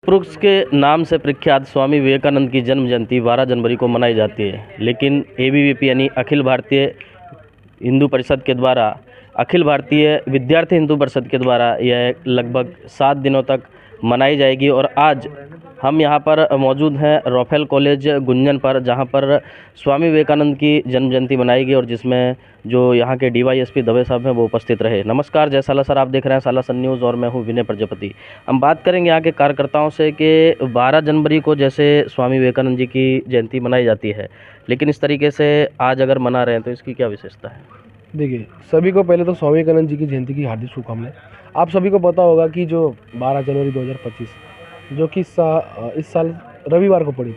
पुरुष के नाम से प्रख्यात स्वामी विवेकानंद की जन्म जयंती 12 जनवरी को मनाई जाती है, लेकिन एबीवीपी यानी अखिल भारतीय हिंदू परिषद के द्वारा अखिल भारतीय विद्यार्थी हिंदू परिषद के द्वारा यह लगभग 7 दिनों तक मनाई जाएगी। और आज हम यहाँ पर मौजूद हैं रॉफेल कॉलेज गुंजन पर, जहाँ पर स्वामी विवेकानंद की जन्म जयंती मनाई गई और जिसमें जो यहाँ के डीवाईएसपी दवे साहब हैं वो उपस्थित रहे। नमस्कार, जय साला सर, आप देख रहे हैं साला सन न्यूज़ और मैं हूँ विनय प्रजापति। हम बात करेंगे यहाँ के कार्यकर्ताओं से कि 12 जनवरी को जैसे स्वामी विवेकानंद जी की जयंती मनाई जाती है, लेकिन इस तरीके से आज अगर मना रहे हैं तो इसकी क्या विशेषता है? देखिए, सभी को पहले तो स्वामी विवेकानंद जी की जयंती की हार्दिक शुभकामनाएं। आप सभी को पता होगा कि जो 12 जनवरी 2025 जो कि इस साल रविवार को पड़ी,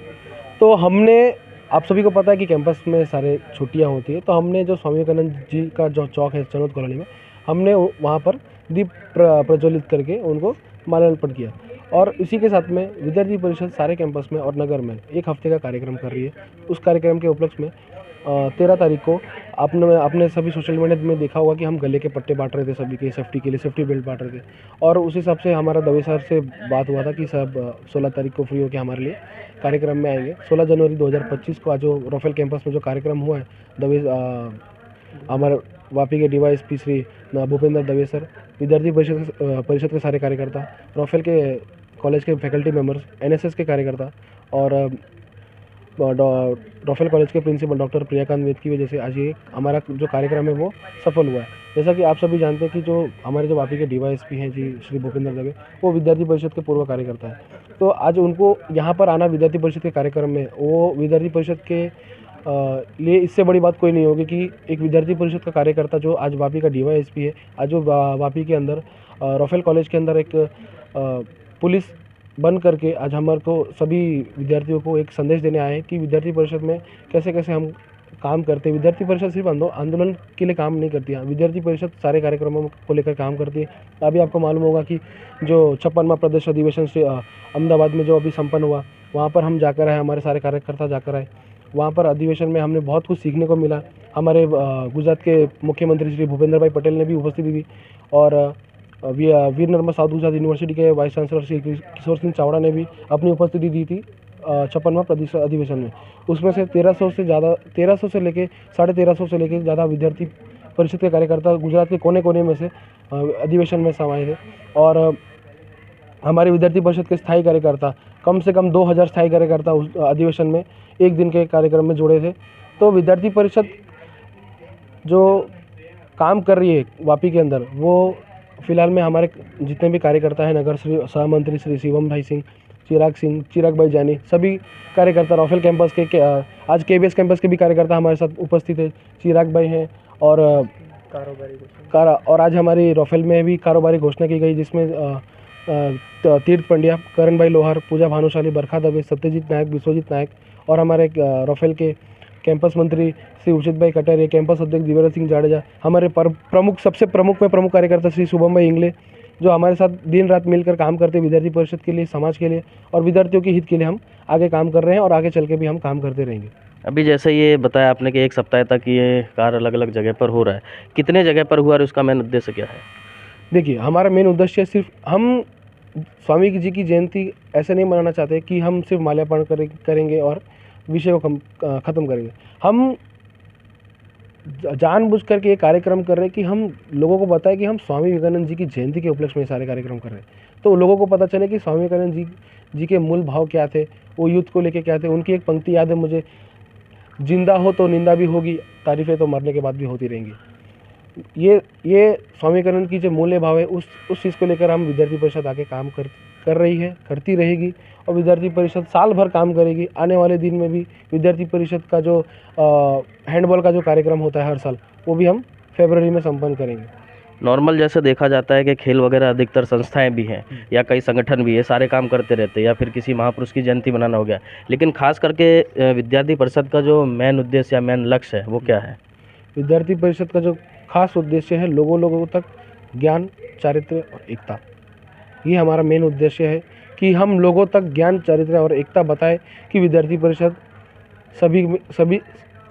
तो हमने, आप सभी को पता है कि कैंपस में सारे छुट्टियां होती है, तो हमने जो स्वामी विवेकानंद जी का जो चौक है चनौद कॉलोनी में, हमने वहाँ पर दीप प्रज्वलित करके उनको माल्यार्पण किया। और इसी के साथ में विद्यार्थी परिषद सारे कैंपस में और नगर में एक हफ्ते का कार्यक्रम कर रही है। उस कार्यक्रम के उपलक्ष्य में 13 तारीख को आपने सभी सोशल मीडिया में देखा होगा कि हम गले के पट्टे बांट रहे थे सभी के सेफ्टी के लिए, सेफ्टी बेल्ट बांट रहे थे। और उस हिसाब से हमारा दवे सर से बात हुआ था कि सब 16 तारीख को फ्री होकर हमारे लिए कार्यक्रम में आएंगे। 16 जनवरी 2025 को आज जो रॉफेल कैंपस में जो कार्यक्रम हुआ है, हमारे वापी के डीवाईएसपी श्री भूपेंद्र दवे सर, विद्यार्थी परिषद के सारे कार्यकर्ता, रॉफेल के कॉलेज के फैकल्टी मेम्बर्स, एनएसएस के कार्यकर्ता और रॉफेल कॉलेज के प्रिंसिपल डॉक्टर प्रियाकांत वेद की वजह से आज ये हमारा जो कार्यक्रम है वो सफल हुआ है। जैसा कि आप सभी जानते हैं कि जो हमारे जो वापी के डीवाईएसपी हैं जी श्री भूपेंद्र दवे, वो विद्यार्थी परिषद के पूर्व कार्यकर्ता है। तो आज उनको यहाँ पर आना विद्यार्थी परिषद के कार्यक्रम में, वो विद्यार्थी परिषद के लिए इससे बड़ी बात कोई नहीं होगी कि एक विद्यार्थी परिषद का कार्यकर्ता जो आज वापी का डीवाईएसपी है, आज जो वापी के अंदर रॉफेल कॉलेज के अंदर एक पुलिस बन करके आज हमारे को सभी विद्यार्थियों को एक संदेश देने आए हैं कि विद्यार्थी परिषद में कैसे कैसे हम काम करते हैं। विद्यार्थी परिषद सिर्फ आंदोलन के लिए काम नहीं करती है, विद्यार्थी परिषद सारे कार्यक्रमों को लेकर काम करती है। अभी आपको मालूम होगा कि जो 56वां प्रदेश अधिवेशन से अहमदाबाद में जो अभी संपन्न हुआ, वहाँ पर हम जाकर आए, हमारे सारे कार्यकर्ता जाकर आए। वहाँ पर अधिवेशन में हमने बहुत कुछ सीखने को मिला। हमारे गुजरात के मुख्यमंत्री श्री भूपेंद्र भाई पटेल ने भी उपस्थिति दी और वीर नर्मद साउथ गुजरात यूनिवर्सिटी के वाइस चांसलर श्री किशोर सिंह चावड़ा ने भी अपनी उपस्थिति दी थी 56वां प्रदेश अधिवेशन में। उसमें से 1300 से लेके 1350 से लेके ज़्यादा विद्यार्थी परिषद के कार्यकर्ता गुजरात के कोने कोने में से अधिवेशन में समाये थे। और हमारे विद्यार्थी परिषद के स्थायी कार्यकर्ता, कम से कम 2000 स्थायी कार्यकर्ता उस अधिवेशन में एक दिन के कार्यक्रम में जुड़े थे। तो विद्यार्थी परिषद जो काम कर रही है वापी के अंदर, वो फिलहाल में हमारे जितने भी कार्यकर्ता हैं, नगर श्री सहमंत्री श्री शिवम भाई सिंह, चिराग भाई जानी, सभी कार्यकर्ता रॉफेल कैंपस के आज केबीएस कैंपस के भी कार्यकर्ता हमारे साथ उपस्थित है। चिराग भाई हैं और और आज हमारी रॉफेल में भी कारोबारी घोषणा की गई, जिसमें तीर्थ पंड्या, करण भाई लोहार, पूजा भानुशाली, बरखा दवे, सत्यजीत नायक, विश्वजीत नायक और हमारे रॉफेल के कैंपस मंत्री श्री उचित भाई कटारिया, कैंपस अध्यक्ष दिव्यराज सिंह जाडेजा, हमारे सबसे प्रमुख कार्यकर्ता श्री शुभम भाई इंगले, जो हमारे साथ दिन रात मिलकर काम करते हैं विद्यार्थी परिषद के लिए, समाज के लिए और विद्यार्थियों के हित के लिए हम आगे काम कर रहे हैं और आगे चल के भी हम काम करते रहेंगे। अभी जैसे ये बताया आपने कि एक सप्ताह तक ये कार्य अलग अलग जगह पर हो रहा है, कितने जगह पर हुआ और उसका मेन उद्देश्य क्या है? देखिए, हमारा मेन उद्देश्य सिर्फ हम स्वामी जी की जयंती ऐसे नहीं मनाना चाहते कि हम सिर्फ माल्यार्पण करेंगे और विषय को ख़त्म करेंगे। हम जानबूझ करके ये कार्यक्रम कर रहे हैं कि हम लोगों को बताएं कि हम स्वामी विवेकानंद जी की जयंती के उपलक्ष्य में सारे कार्यक्रम कर रहे हैं, तो लोगों को पता चले कि स्वामी विवेकानंद जी के मूल भाव क्या थे, वो युद्ध को लेके क्या थे। उनकी एक पंक्ति याद है मुझे, जिंदा हो तो निंदा भी होगी, तारीफ़ें तो मरने के बाद भी होती रहेंगी। ये स्वामी विवेकानंद की जो मूल्य भाव है, उस चीज़ को लेकर हम विद्यार्थी परिषद आगे काम कर रही है, करती रहेगी और विद्यार्थी परिषद साल भर काम करेगी। आने वाले दिन में भी विद्यार्थी परिषद का जो हैंडबॉल का जो कार्यक्रम होता है हर साल, वो भी हम फरवरी में संपन्न करेंगे। नॉर्मल जैसे देखा जाता है कि खेल वगैरह अधिकतर संस्थाएं भी हैं या कई संगठन भी है, सारे काम करते रहते हैं, या फिर किसी महापुरुष की जयंती मनाना हो गया, लेकिन खास करके विद्यार्थी परिषद का जो मेन उद्देश्य या मेन लक्ष्य है वो क्या है? विद्यार्थी परिषद का जो खास उद्देश्य है लोगों तक ज्ञान, चारित्र्य और एकता, ये हमारा मेन उद्देश्य है कि हम लोगों तक ज्ञान, चारित्र्य और एकता बताएं कि विद्यार्थी परिषद सभी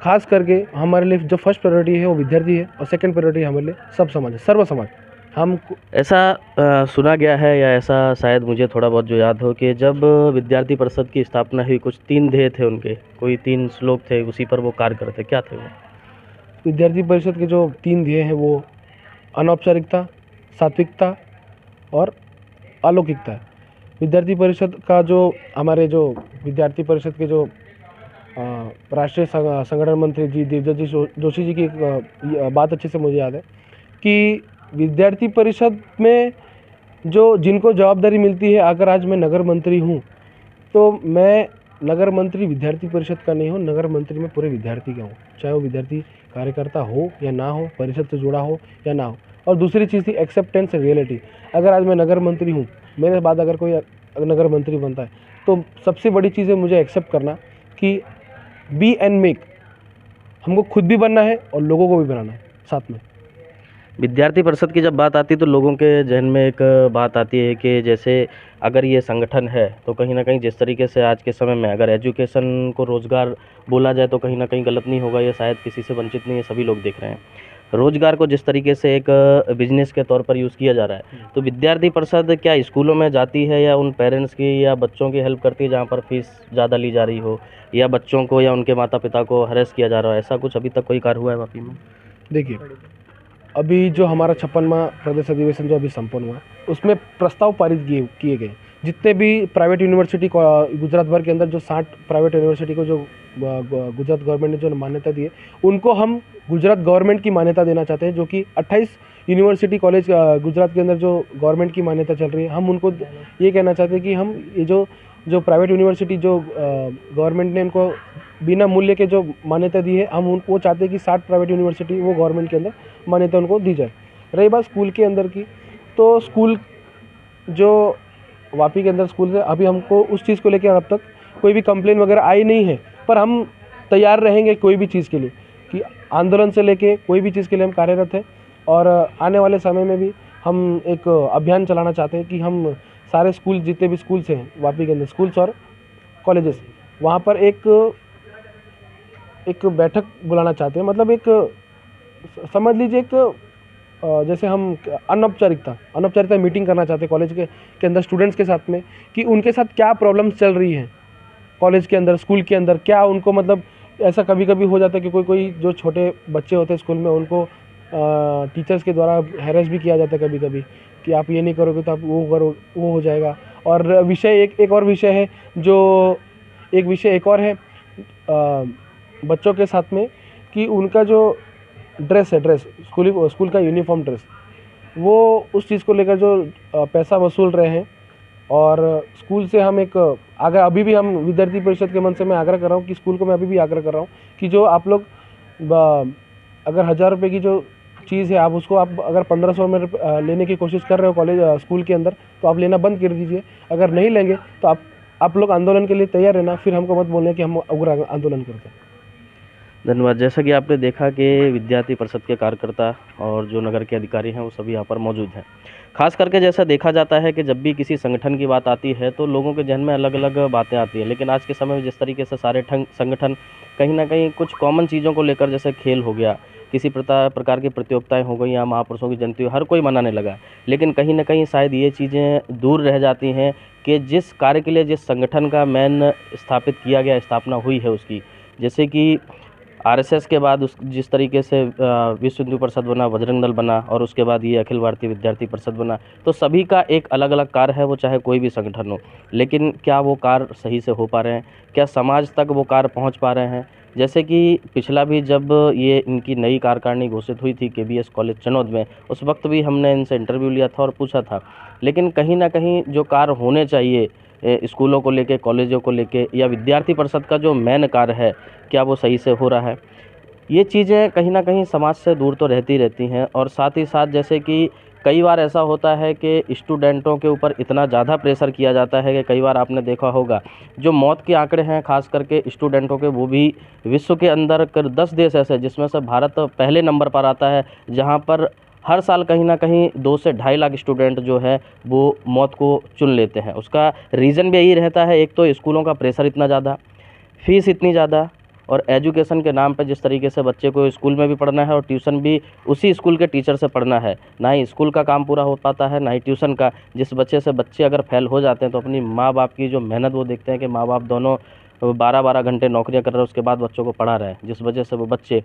खास करके हमारे लिए जो फर्स्ट प्रायोरिटी है वो विद्यार्थी है और सेकंड प्रायोरिटी हमारे लिए सब समाज है, सर्व समाज। हम ऐसा सुना गया है या ऐसा शायद मुझे थोड़ा बहुत जो याद हो कि जब विद्यार्थी परिषद की स्थापना हुई, कुछ 3 ध्येय थे उनके, कोई 3 श्लोक थे, उसी पर वो कार्य करते, क्या थे वो? विद्यार्थी परिषद के जो 3 ध्येय हैं वो अनौपचारिकता, सात्विकता और अलौकिकता है। विद्यार्थी परिषद का जो हमारे जो विद्यार्थी परिषद के जो राष्ट्रीय संगठन मंत्री जी देवदत्त जोशी जी की एक बात अच्छे से मुझे याद है कि विद्यार्थी परिषद में जो जिनको जवाबदारी मिलती है, अगर आज मैं नगर मंत्री हूँ तो मैं नगर मंत्री विद्यार्थी परिषद का नहीं हूँ, नगर मंत्री में पूरे विद्यार्थी का हूँ, चाहे वो विद्यार्थी कार्यकर्ता हो या ना हो, परिषद से जुड़ा हो या ना हो। और दूसरी चीज़ थी एक्सेप्टेंस एंड रियलिटी। अगर आज मैं नगर मंत्री हूँ, मेरे बाद अगर कोई नगर मंत्री बनता है तो सबसे बड़ी चीज़ है मुझे एक्सेप्ट करना कि बी एंड मेक, हमको खुद भी बनना है और लोगों को भी बनाना है साथ में। विद्यार्थी परिषद की जब बात आती है तो लोगों के जहन में एक बात आती है कि जैसे अगर ये संगठन है तो कहीं ना कहीं जिस तरीके से आज के समय में अगर एजुकेशन को रोज़गार बोला जाए तो कहीं ना कहीं गलत नहीं होगा, ये शायद किसी से वंचित नहीं है, सभी लोग देख रहे हैं। रोज़गार को जिस तरीके से एक बिजनेस के तौर पर यूज़ किया जा रहा है, तो विद्यार्थी परिषद क्या स्कूलों में जाती है या उन पेरेंट्स की या बच्चों की हेल्प करती है जहाँ पर फीस ज़्यादा ली जा रही हो, या बच्चों को या उनके माता पिता को हरेस किया जा रहा है, ऐसा कुछ अभी तक कोई कार्य हुआ है वापी में? देखिए, अभी जो हमारा 56वां प्रदेश अधिवेशन जो अभी संपन्न हुआ उसमें प्रस्ताव पारित किए गए। जितने भी प्राइवेट यूनिवर्सिटी को गुजरात भर के अंदर जो 60 प्राइवेट यूनिवर्सिटी को जो गुजरात गवर्नमेंट ने जो मान्यता दी है, उनको हम गुजरात गवर्नमेंट की मान्यता देना चाहते हैं। जो कि 28 यूनिवर्सिटी कॉलेज गुजरात के अंदर जो गवर्नमेंट की मान्यता चल रही है, हम उनको ये कहना चाहते हैं कि हम ये जो प्राइवेट यूनिवर्सिटी जो गवर्नमेंट ने उनको बिना मूल्य के जो मान्यता दी है, हम उनको चाहते हैं कि 60 प्राइवेट यूनिवर्सिटी वो गवर्नमेंट के अंदर मान्यता उनको दी जाए। रही बात स्कूल के अंदर की, तो स्कूल जो वापी के अंदर स्कूल है, अभी हमको उस चीज़ को लेकर अब तक कोई भी कंप्लेन वगैरह आई नहीं है, पर हम तैयार रहेंगे कोई भी चीज़ के लिए कि आंदोलन से लेके कोई भी चीज़ के लिए हम कार्यरत हैं। और आने वाले समय में भी हम एक अभियान चलाना चाहते हैं कि हम सारे स्कूल, जितने भी स्कूल्स हैं वापी के अंदर, स्कूल्स और कॉलेजेस, वहाँ पर एक बैठक बुलाना चाहते हैं। मतलब एक समझ लीजिए एक जैसे हम अनौपचारिकता मीटिंग करना चाहते हैं कॉलेज के अंदर स्टूडेंट्स के साथ में, कि उनके साथ क्या प्रॉब्लम्स चल रही हैं कॉलेज के अंदर, स्कूल के अंदर, क्या उनको मतलब ऐसा कभी कभी हो जाता है कि कोई जो छोटे बच्चे होते हैं स्कूल में, उनको टीचर्स के द्वारा हैरेस भी किया जाता है कभी कभी कि आप ये नहीं करोगे तो आप वो करो, वो हो जाएगा। और विषय एक और विषय है, जो एक विषय एक और है बच्चों के साथ में, कि उनका जो ड्रेस स्कूल का यूनिफॉर्म ड्रेस, वो उस चीज़ को लेकर जो पैसा वसूल रहे हैं। और स्कूल से हम एक आगे अभी भी हम विद्यार्थी परिषद के मन से मैं आग्रह कर रहा हूँ कि स्कूल को मैं अभी भी आग्रह कर रहा हूँ कि जो आप लोग अगर 1000 रुपये की जो चीज़ है, आप उसको आप अगर 1500 में लेने की कोशिश कर रहे हो कॉलेज स्कूल के अंदर, तो आप लेना बंद कर दीजिए। अगर नहीं लेंगे तो आप लोग आंदोलन के लिए तैयार रहना, फिर हमको मत बोलने कि हम उग्र आंदोलन करते हैं। धन्यवाद। जैसा कि आपने देखा कि विद्यार्थी परिषद के कार्यकर्ता और जो नगर के अधिकारी हैं वो सभी यहाँ पर मौजूद हैं। खास करके जैसा देखा जाता है कि जब भी किसी संगठन की बात आती है तो लोगों के जहन में अलग अलग बातें आती हैं, लेकिन आज के समय में जिस तरीके से सारे संगठन कहीं ना कहीं कुछ कॉमन चीज़ों को लेकर, जैसे खेल हो गया, किसी प्रकार की प्रतियोगिताएं हो गई या महापुरुषों की जयंती, हर कोई मनाने लगा, लेकिन कहीं ना कहीं शायद ये चीज़ें दूर रह जाती हैं कि जिस कार्य के लिए जिस संगठन का मेन स्थापित किया गया, स्थापना हुई है उसकी, जैसे कि आरएसएस के बाद जिस तरीके से विश्व हिंदू परिषद बना, बजरंग दल बना, और उसके बाद ये अखिल भारतीय विद्यार्थी परिषद बना, तो सभी का एक अलग अलग कार्य है, वो चाहे कोई भी संगठन हो, लेकिन क्या वो कार्य सही से हो पा रहे हैं, क्या समाज तक वो कार्य पहुंच पा रहे हैं? जैसे कि पिछला भी जब ये इनकी नई कार्यकारिणी घोषित हुई थी केबीएस कॉलेज चनौद में, उस वक्त भी हमने इनसे इंटरव्यू लिया था और पूछा था, लेकिन कहीं ना कहीं जो कार्य होने चाहिए स्कूलों को लेके, कॉलेजों को लेके, या विद्यार्थी परिषद का जो मेन कार्य है, क्या वो सही से हो रहा है? ये चीज़ें कहीं न कहीं समाज से दूर तो रहती रहती हैं और साथ ही साथ जैसे कि कई बार ऐसा होता है कि स्टूडेंटों के ऊपर इतना ज़्यादा प्रेशर किया जाता है कि कई बार आपने देखा होगा जो मौत के आंकड़े हैं ख़ास करके स्टूडेंटों के, वो भी विश्व के अंदर कर 10 देश ऐसे हैं जिसमें से भारत पहले नंबर पर आता है, जहाँ पर हर साल कहीं न कहीं 2 से ढाई लाख स्टूडेंट जो है वो मौत को चुन लेते हैं। उसका रीज़न भी यही रहता है, एक तो स्कूलों का प्रेशर इतना ज़्यादा, फ़ीस इतनी ज़्यादा और एजुकेशन के नाम पे जिस तरीके से बच्चे को स्कूल में भी पढ़ना है और ट्यूशन भी उसी स्कूल के टीचर से पढ़ना है, ना ही स्कूल का काम पूरा हो पाता है ना ही ट्यूशन का। जिस बच्चे से बच्चे अगर फेल हो जाते हैं तो अपनी माँ बाप की जो मेहनत वो देखते हैं कि माँ बाप दोनों 12-12 घंटे नौकरियां कर रहे हैं, उसके बाद बच्चों को पढ़ा रहे हैं, जिस वजह से वो बच्चे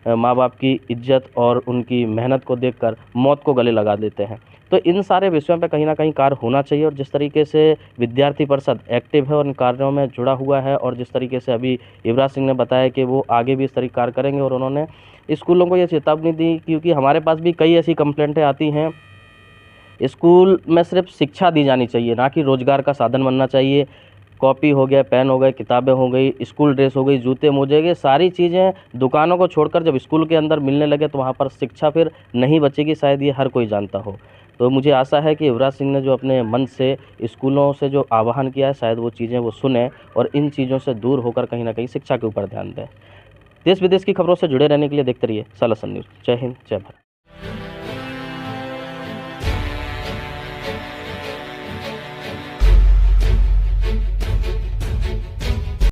माँ बाप की इज्जत और उनकी मेहनत को देखकर मौत को गले लगा देते हैं। तो इन सारे विषयों पे कहीं न कहीं कार्य होना चाहिए और जिस तरीके से विद्यार्थी परिषद एक्टिव है और इन कार्यों में जुड़ा हुआ है और जिस तरीके से अभी युवराज सिंह ने बताया कि वो आगे भी इस तरह कार्य करेंगे और उन्होंने स्कूलों को ये चेतावनी दी, क्योंकि हमारे पास भी कई ऐसी कंप्लेंटें आती हैं। स्कूल में सिर्फ शिक्षा दी जानी चाहिए, ना कि रोज़गार का साधन बनना चाहिए। कॉपी हो गया, पेन हो गए, किताबें हो गई, स्कूल ड्रेस हो गई, जूते मोजे, ये सारी चीज़ें दुकानों को छोड़कर जब स्कूल के अंदर मिलने लगे तो वहाँ पर शिक्षा फिर नहीं बचेगी, शायद ये हर कोई जानता हो। तो मुझे आशा है कि युवराज सिंह ने जो अपने मन से स्कूलों से जो आह्वान किया है, शायद वो चीज़ें वो सुने और इन चीज़ों से दूर होकर कहीं न कहीं शिक्षा के ऊपर ध्यान दें। देश विदेश की खबरों से जुड़े रहने के लिए देखते रहिए सालासन न्यूज़। जय हिंद, जय भारत।